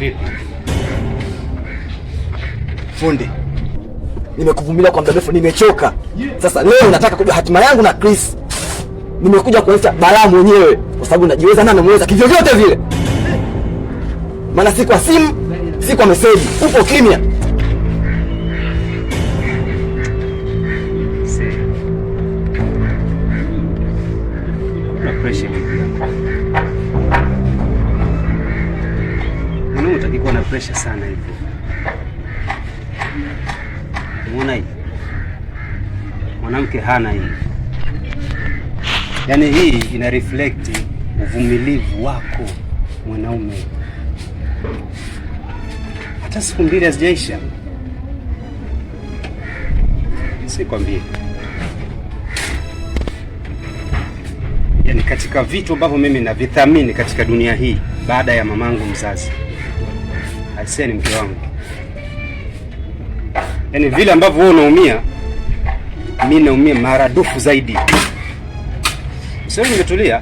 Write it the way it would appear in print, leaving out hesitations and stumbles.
Vipi? Fundi, nimekuvumilia kwa muda mrefu, nimechoka. Sasa leo nataka kujua hatima yangu na Chris. Nimekuja kuonyesha balaa mwenyewe kwa sababu najiweza na namweza kivyovyote vile. Maana si kwa simu, si kwa message, upo kimya. Kuna pressure. Mwanaume utakikuwa na pressure sana hivyo. Unaona hii? Mwanamke hana hii. Yaani hii ina reflect uvumilivu wako mwanaume. Hata siku mbili hazijaisha. Sikwambie. Yaani katika vitu ambavyo mimi navithamini katika dunia hii baada ya mamangu mzazi, Aisha ni mke wangu. Yaani vile ambavyo wewe unaumia, mimi naumia maradufu zaidi. Sasa nimetulia.